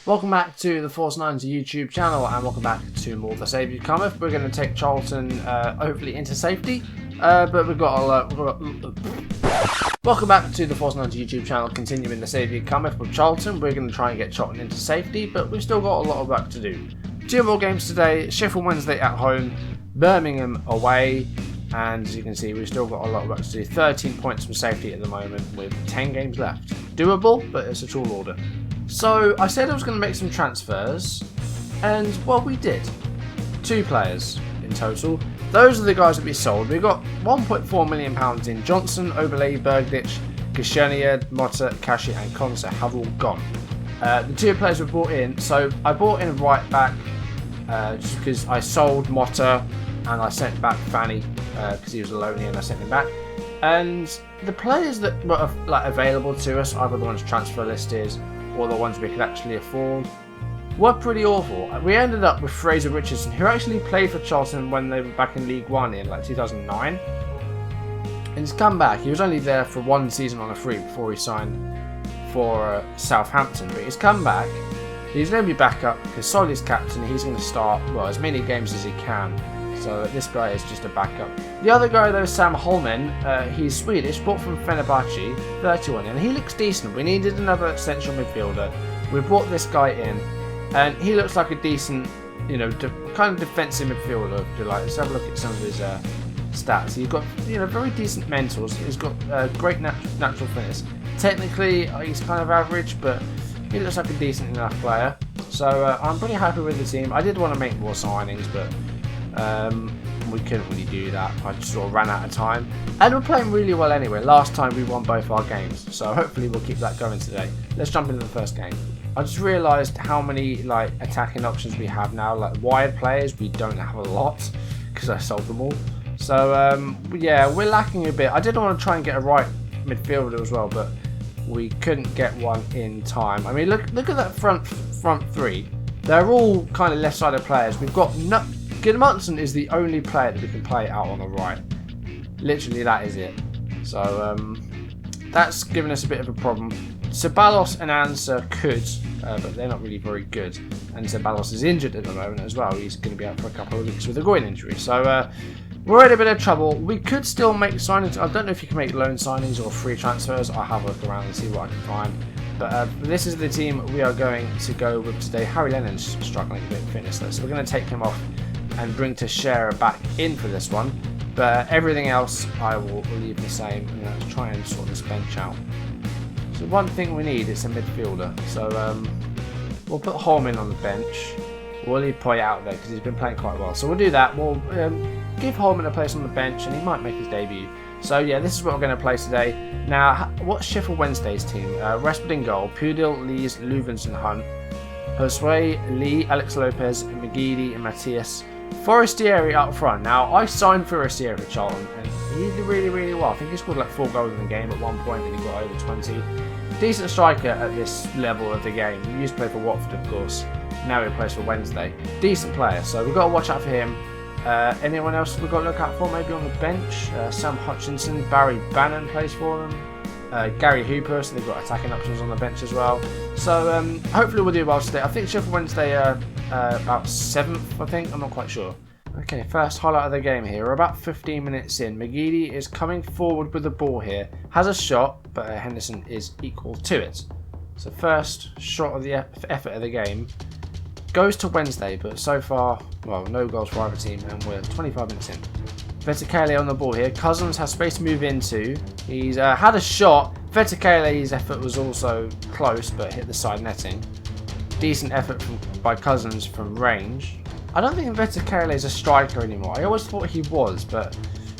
Welcome back to the Force 9's YouTube channel, and welcome back to more of the Saviour Cometh. We're going to take Charlton hopefully into safety, but we've got welcome back to the Force 9's YouTube channel, continuing the Saviour Cometh with Charlton. We're going to try and get Charlton into safety, but we've still got a lot of work to do. 2 more games today: Sheffield Wednesday at home, Birmingham away, and as you can see, we've still got a lot of work to do. 13 points from safety at the moment with 10 games left. Doable, but it's a tall order. So I said I was going to make some transfers, and well, we did. 2 players in total. Those are the guys that we sold. We got £1.4 million in Johnson, Oberle, Bergdich, Kishenia, Motta, Kashi and Cometh have all gone. The 2 players we brought in, so I brought in a right back just because I sold Motta and I sent back Fanny because he was lonely and I sent him back. And the players that were available to us, either the ones transfer listed or the ones we could actually afford, were pretty awful. We ended up with Fraser Richardson, who actually played for Charlton when they were back in League One in 2009. And he's come back. He was only there for 1 season on a free before he signed for Southampton. But he's come back. He's going to be back up because Solly's captain. He's going to start, well, as many games as he can. So this guy is just a backup. The other guy though is Sam Holman. He's Swedish, bought from Fenerbahce, 31, and he looks decent. We needed another central midfielder. We brought this guy in, and he looks like a decent, kind of defensive midfielder. If you like, let's have a look at some of his stats. He's got, very decent mentals. He's got great natural fitness. Technically, he's kind of average, but he looks like a decent enough player. So I'm pretty happy with the team. I did want to make more signings, but we couldn't really do that. I just sort of ran out of time, and we're playing really well anyway. Last time we won both our games, so hopefully we'll keep that going today. Let's jump into the first game. I just realised how many attacking options we have now. Wide players, we don't have a lot because I sold them all. So yeah, we're lacking a bit. I did want to try and get a right midfielder as well, but we couldn't get one in time. I mean, look at that front 3. They're all kind of left-sided players. We've got Gudmundsson is the only player that we can play out on the right. Literally, that is it. So that's given us a bit of a problem. Ceballos and Ansa could, but they're not really very good. And Ceballos is injured at the moment as well. He's going to be out for a couple of weeks with a groin injury. So we're in a bit of trouble. We could still make signings. I don't know if you can make loan signings or free transfers. I'll have a look around and see what I can find. But this is the team we are going to go with today. Harry Lennon's struggling a bit with fitness though, so we're going to take him off and bring Teixeira back in for this one. But everything else I will leave the same. I'm going to try and sort this bench out. So one thing we need is a midfielder. So we'll put Holman on the bench. We'll leave Poy out there because he's been playing quite well. So we'll do that. We'll give Holman a place on the bench and he might make his debut. So yeah, this is what we're going to play today. Now, what's Sheffield Wednesday's team? Rashford in goal, Pudil, Lees, Luvens Hunt, Josue, Lee, Alex Lopez, McGeady and Matthias. Forestieri up front. Now, I signed Forestieri for Charlton and he did really, really well. I think he scored 4 goals in the game at one point and he got over 20. Decent striker at this level of the game. He used to play for Watford, of course. Now he plays for Wednesday. Decent player, so we've got to watch out for him. Anyone else we've got to look out for? Maybe on the bench. Sam Hutchinson, Barry Bannon plays for them. Gary Hooper, so they've got attacking options on the bench as well. So hopefully we'll do well today. I think Sheffield Wednesday are about 7th, I think. I'm not quite sure. Okay, first highlight of the game here. We're about 15 minutes in. McGeady is coming forward with the ball here. Has a shot, but Henderson is equal to it. So first shot of the effort of the game goes to Wednesday, but so far, well, no goals for either team, and we're 25 minutes in. Vetakele on the ball here. Cousins has space to move into. He's had a shot. Vetakele's effort was also close, but hit the side netting. Decent effort by Cousins from range. I don't think Vetakele is a striker anymore. I always thought he was, but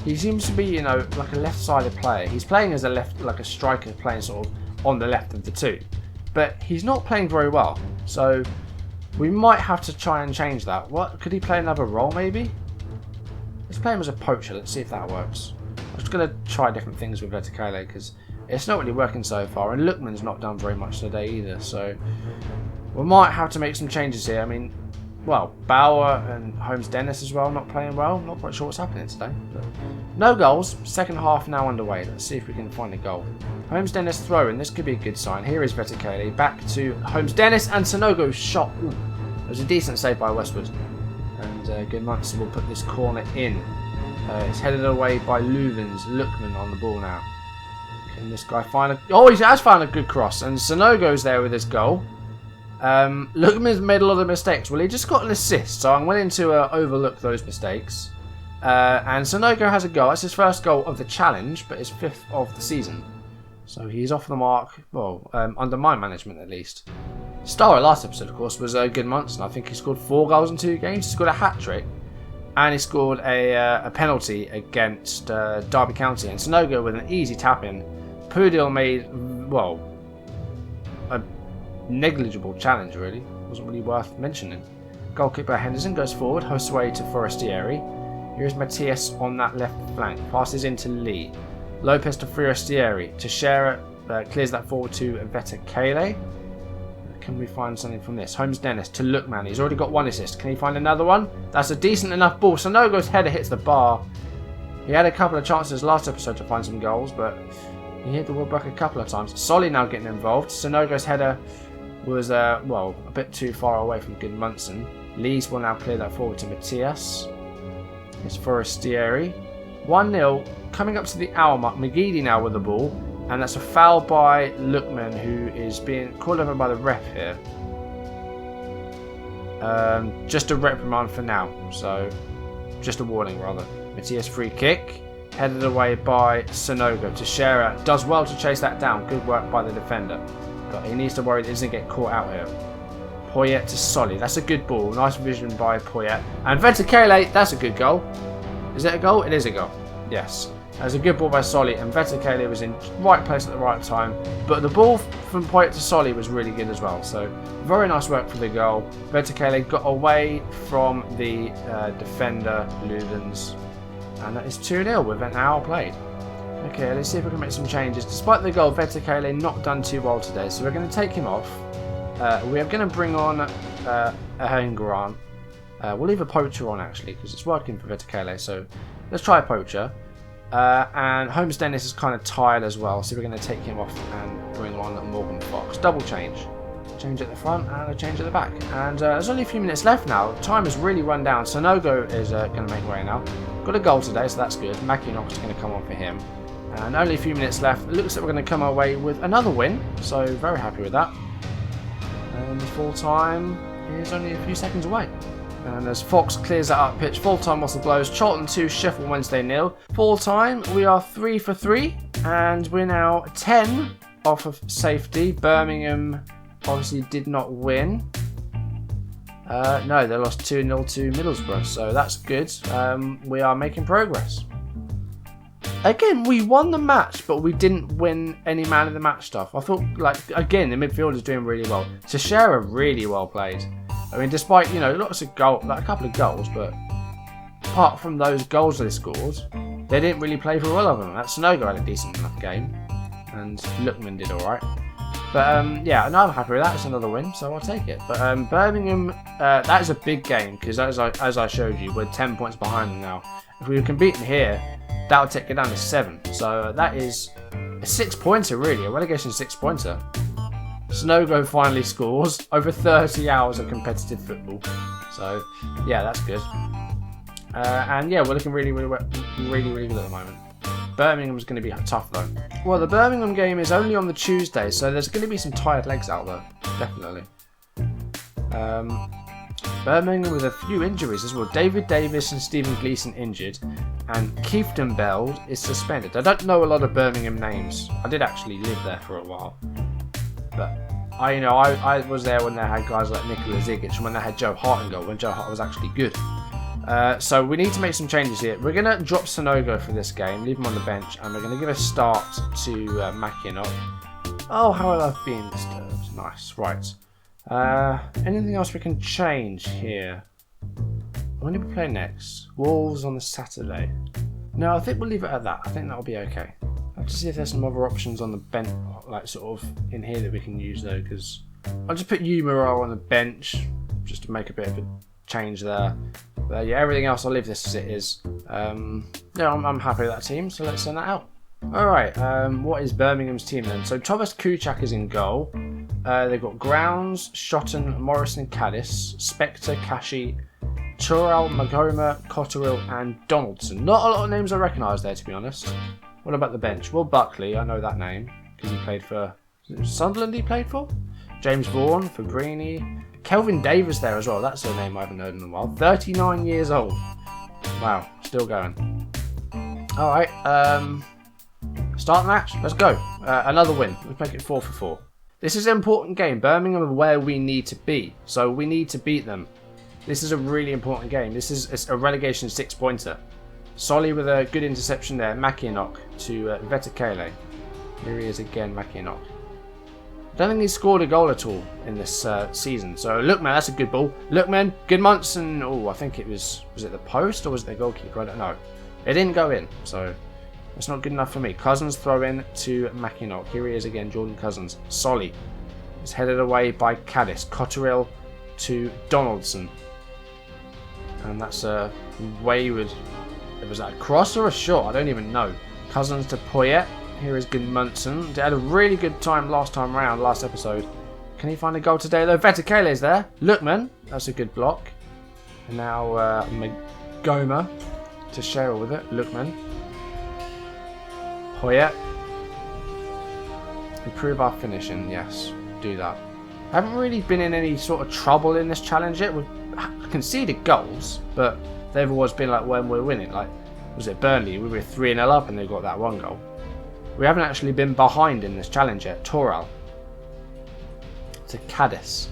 he seems to be, like a left-sided player. He's playing as a striker, playing sort of on the left of the 2. But he's not playing very well, so we might have to try and change that. What, could he play another role maybe? Let's play him as a poacher. Let's see if that works. I'm just going to try different things with Vetakele because it's not really working so far, and Lookman's not done very much today either, so we might have to make some changes here. I mean, well, Bauer and Holmes Dennis as well not playing well. Not quite sure what's happening today. But no goals. Second half now underway. Let's see if we can find a goal. Holmes Dennis throwing. This could be a good sign. Here is Vetikale. Back to Holmes Dennis and Sonogo shot. Ooh, it was a decent save by Westwood. And Goodmanson will put this corner in. It's headed away by Leuven's. Lookman on the ball now. Can this guy find a... Oh, he has found a good cross. And Sonogo's there with his goal. Lookman's made a lot of mistakes. Well, he just got an assist, so I'm willing to overlook those mistakes. And Sonogo has a goal. That's his first goal of the challenge, but his 5th of the season. So he's off the mark, well, under my management at least. Star of last episode, of course, was Goodmanson. I think he scored 4 goals in 2 games. He scored a hat-trick. And he scored a penalty against Derby County. And Sonogo with an easy tap-in. Pudil made, well, a negligible challenge, really. Wasn't really worth mentioning. Goal kick by Henderson goes forward. Josue to Forestieri. Here's Matthias on that left flank. Passes into Lee. Lopez to Forestieri. Teixeira clears that forward to Vetikale. Can we find something from this? Holmes Dennis to Lookman. He's already got 1 assist. Can he find another one? That's a decent enough ball. Sonogo's header hits the bar. He had a couple of chances last episode to find some goals, but he hit the woodwork a couple of times. Solly now getting involved. Sonogo's header was, well, a bit too far away from Goodmanson. Lees will now clear that forward to Matthias. It's Forestieri. 1-0. Coming up to the hour mark. McGeady now with the ball. And that's a foul by Lookman, who is being called over by the ref here. Just a reprimand for now. So, just a warning, rather. Matthias free kick. Headed away by Sonogo. Teixeira does well to chase that down. Good work by the defender. But he needs to worry that he doesn't get caught out here. Poyet to Solly. That's a good ball. Nice vision by Poyet. And Vetikale, that's a good goal. Is it a goal? It is a goal. Yes. That's a good ball by Solly, and Vetikale was in right place at the right time. But the ball from Poyet to Solly was really good as well. So very nice work for the goal. Vetikale got away from the defender, Leuven's. And that is 2-0 with an hour played. Okay, let's see if we can make some changes. Despite the goal, Vetikale not done too well today. So we're going to take him off. We are going to bring on Ahengran. We'll leave a poacher on actually, because it's working for Vetikale. So let's try a poacher. And Holmes Dennis is kind of tired as well, so we're going to take him off and bring on Morgan Fox. Double change. Change at the front and a change at the back. And there's only a few minutes left now. Time has really run down. Sonogo is going to make way now. Got a goal today, so that's good. Mackinock is going to come on for him. And only a few minutes left. It looks like we're going to come away with another win, so very happy with that. And full time is only a few seconds away. And as Fox clears that up pitch, full time whistle blows. Charlton 2, Sheffield Wednesday 0. Full time, we are 3 for 3, and we're now 10 off of safety. Birmingham obviously did not win. No, they lost 2-0 to Middlesbrough, so that's good. We are making progress. Again, we won the match, but we didn't win any man of the match stuff. I thought, like, again, the midfield is doing really well. Teixeira really well played. I mean, despite, you know, lots of goals, like a couple of goals, but apart from those goals they scored, they didn't really play for all of them. That Sonogo had a decent enough game, and Lookman did alright. But yeah, no, I'm happy with that. It's another win, so I'll take it. But Birmingham, that is a big game, because as I showed you, we're 10 points behind them now. If we can beat them here, that would take it down to 7. So that is a 6-pointer, really, a relegation 6-pointer. Sonogo finally scores over 30 hours of competitive football. So, yeah, that's good. And yeah, we're looking really good at the moment. Birmingham's going to be tough though. Well, the Birmingham game is only on the Tuesday, so there's going to be some tired legs out there, definitely. Birmingham with a few injuries as well. David Davis and Stephen Gleeson injured, and Keefton Bell is suspended. I don't know a lot of Birmingham names. I did actually live there for a while. But I was there when they had guys like Nikola Zigic and when they had Joe Hart in goal, when Joe Hart was actually good. So we need to make some changes here. We're going to drop Sonogo for this game, leave him on the bench, and we're going to give a start to Mackinock. Oh, how have I been disturbed? Nice, right. Anything else we can change here? When do we play next? Wolves on the Saturday. No, I think we'll leave it at that. I think that'll be okay. I have to see if there's some other options on the bench, like sort of in here that we can use though, because I'll just put Umaro on the bench just to make a bit of a change there. But yeah, everything else, I'll leave this as it is. Yeah, I'm happy with that team, so let's send that out. Alright, what is Birmingham's team then? So Thomas Kuchak is in goal. They've got Grounds, Shotton, Morrison, Caddis, Spectre, Kashi, Tural, Magoma, Cotterill and Donaldson. Not a lot of names I recognise there, to be honest. What about the bench? Well, Buckley, I know that name, because he played for... Sunderland he played for? James Vaughan, Fabrini, Kelvin Davis there as well. That's a name I haven't heard in a while. 39 years old. Wow, still going. Alright, start the match. Let's go. Another win. Let's make it 4 for 4. This is an important game. Birmingham are where we need to be. So we need to beat them. This is a really important game. This is a relegation 6-pointer. Solly with a good interception there. Mackinock to Vetakele. Here he is again, Mackinock. I don't think he's scored a goal at all in this season. So Lookman, that's a good ball. Lookman, Goodmunson. Oh, I think it was it the post or was it the goalkeeper? I don't know. It didn't go in, so that's not good enough for me. Cousins throw in to Mackinock. Here he is again, Jordan Cousins. Solly is headed away by Caddis. Cotterill to Donaldson. And that's a wayward... Was that a cross or a shot? I don't even know. Cousins to Poyet. Here is Goodmunson. They had a really good time last episode. Can he find a goal today though? Vetakele is there. Lookman. That's a good block. And now Magoma to Cheryl with it. Lookman. Poyet. Improve our finishing. Yes. Do that. Haven't really been in any sort of trouble in this challenge yet. We've conceded goals, but they've always been like when we're winning. Like, was it Burnley? We were 3-0 up and they got that one goal. We haven't actually been behind in this challenge yet. Toral to Caddis.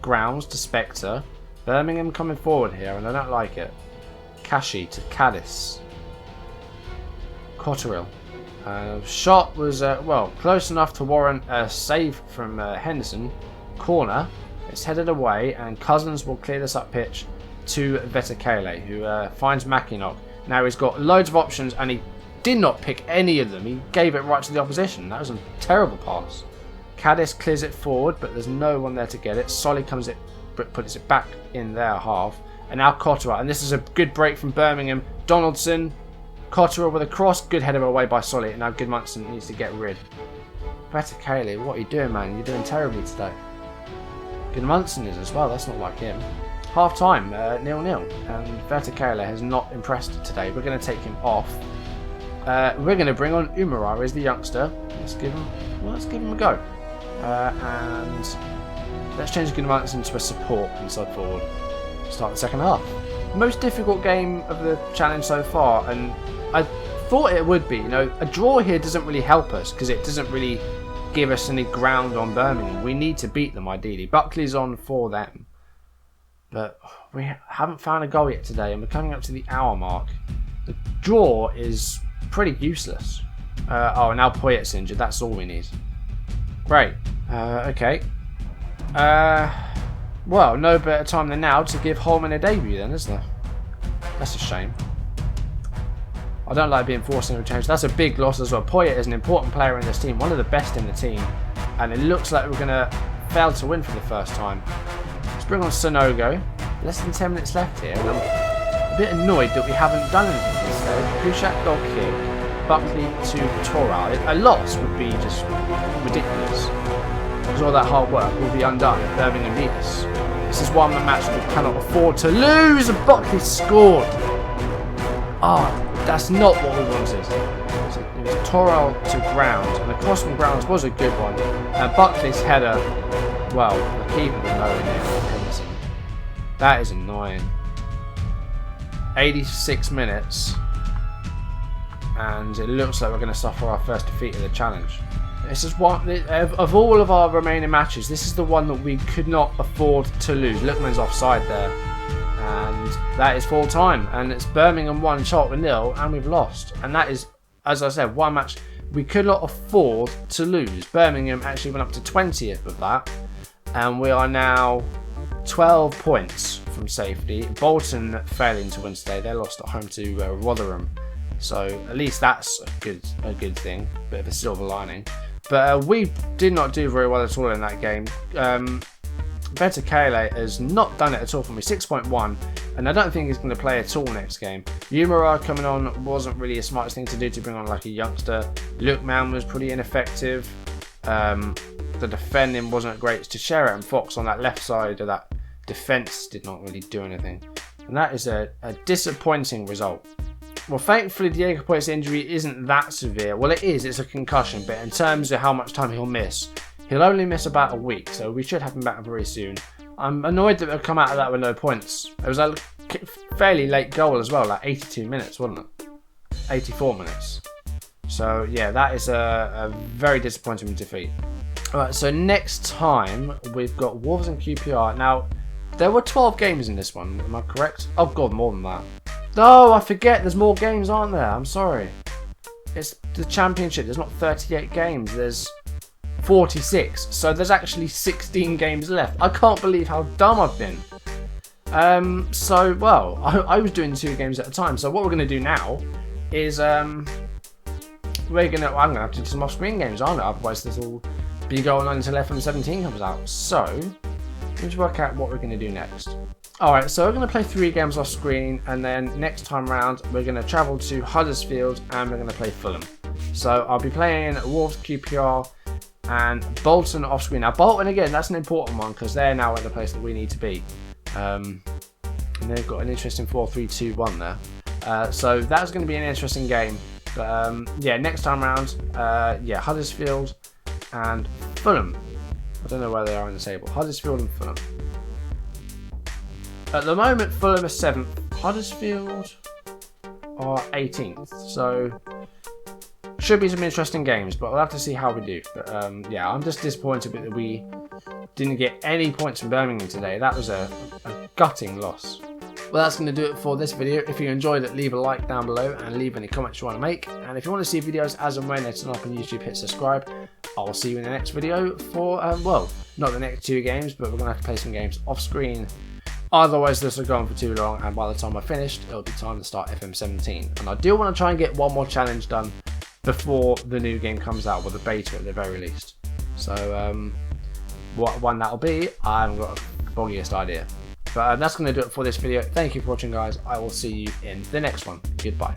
Grounds to Spectre. Birmingham coming forward here and I don't like it. Kashi to Caddis. Cotterill. Shot was, well, close enough to warrant a save from Henderson. Corner. It's headed away and Cousins will clear this up pitch to Vetakele, who finds Mackinock. Now he's got loads of options and he did not pick any of them. He gave it right to the opposition. That was a terrible pass. Caddis clears it forward, but there's no one there to get it. Solly puts it back in their half. And now Cotterill. And this is a good break from Birmingham. Donaldson. Cotterill with a cross. Good header away by Solly. And now Goodmunson needs to get rid. Vetakele, what are you doing, man? You're doing terribly today. Goodmunson is as well. That's not like him. Half time, 0-0. And Vetakele has not impressed today. We're going to take him off. We're going to bring on Umara as the youngster. Let's give him a go. And let's change Goodmunson to a support inside forward. Start the second half. Most difficult game of the challenge so far, and I thought it would be. You know, a draw here doesn't really help us because it doesn't really give us any ground on Birmingham. We need to beat them ideally. Buckley's on for them, but we haven't found a goal yet today, and we're coming up to the hour mark. The draw is pretty useless. Oh, now Poyet's injured. That's all we need. Great. Okay. Well, no better time than now to give Holman a debut then, is there? That's a shame. I don't like being forced into a change. That's a big loss as well. Poyet is an important player in this team. One of the best in the team. And it looks like we're going to fail to win for the first time. Let's bring on Sonogo. Less than 10 minutes left here. And I'm a bit annoyed that we haven't done anything instead. Kushak goal kick. Buckley to Toral. A loss would be just ridiculous. Because all that hard work will be undone if Birmingham beat us. This is one match we cannot afford to lose. And Buckley scored. That's not what we wanted. It was Toral to Ground. And the cross from Grounds was a good one. And Buckley's header, well, the keeper was nowhere near. That is annoying. 86 minutes. And it looks like we're going to suffer our first defeat of the challenge. This is one of all of our remaining matches. This is the one that we could not afford to lose. Lookman's offside there, and that is full time. And it's Birmingham 1, Charlton 0, and we've lost. And that is, as I said, one match we could not afford to lose. Birmingham actually went up to 20th of that, and we are now 12 points from safety. Bolton failing to win today. They lost at home to Rotherham. So at least that's a good thing, bit of a silver lining. But we did not do very well at all in that game. Better Kale has not done it at all for me. 6.1, and I don't think he's going to play at all next game. Yumura coming on wasn't really a smart thing to do, to bring on like a youngster. Luke Mann was pretty ineffective. The defending wasn't great. To Sheret and Fox on that left side of that defence did not really do anything, and that is a disappointing result. Well, thankfully Diego Poyet's injury isn't that severe. Well, it is, it's a concussion, but in terms of how much time he'll miss, he'll only miss about a week, so we should have him back very soon. I'm annoyed that we've come out of that with no points. It was a fairly late goal as well, like 82 minutes, wasn't it? 84 minutes. So yeah, that is a very disappointing defeat. Alright, so next time we've got Wolves and QPR. Now, there were 12 games in this one, am I correct? Oh god, more than that. No, I forget, there's more games, aren't there? I'm sorry. It's the Championship, there's not 38 games, there's 46. So there's actually 16 games left. I can't believe how dumb I've been. Well, I was doing 2 games at a time. So what we're going to do now is, I'm going to have to do some off-screen games, aren't I? Otherwise this will be going on until FM17 comes out. So, let's work out what we're going to do next. Alright, so we're going to play 3 games off screen, and then next time round we're going to travel to Huddersfield and we're going to play Fulham. So I'll be playing Wolves, QPR and Bolton off screen. Now Bolton, again, that's an important one because they're now at the place that we need to be. And they've got an interesting 4-3-2-1 there. So that's going to be an interesting game. But yeah, next time round, yeah, Huddersfield and Fulham. I don't know where they are in the table. Huddersfield and Fulham. At the moment, Fulham are 7th. Huddersfield are 18th. So, should be some interesting games, but we'll have to see how we do. But yeah, I'm just disappointed that we didn't get any points from Birmingham today. That was a gutting loss. Well, that's going to do it for this video. If you enjoyed it, leave a like down below and leave any comments you want to make. And if you want to see videos as and when they turn up on YouTube, hit subscribe. I'll see you in the next video for, well, not the next 2 games, but we're going to have to play some games off screen. Otherwise, this will go on for too long, and by the time I've finished, it'll be time to start FM17. And I do want to try and get one more challenge done before the new game comes out, with the beta at the very least. So, what one that'll be, I haven't got a foggiest idea. But that's going to do it for this video. Thank you for watching, guys. I will see you in the next one. Goodbye.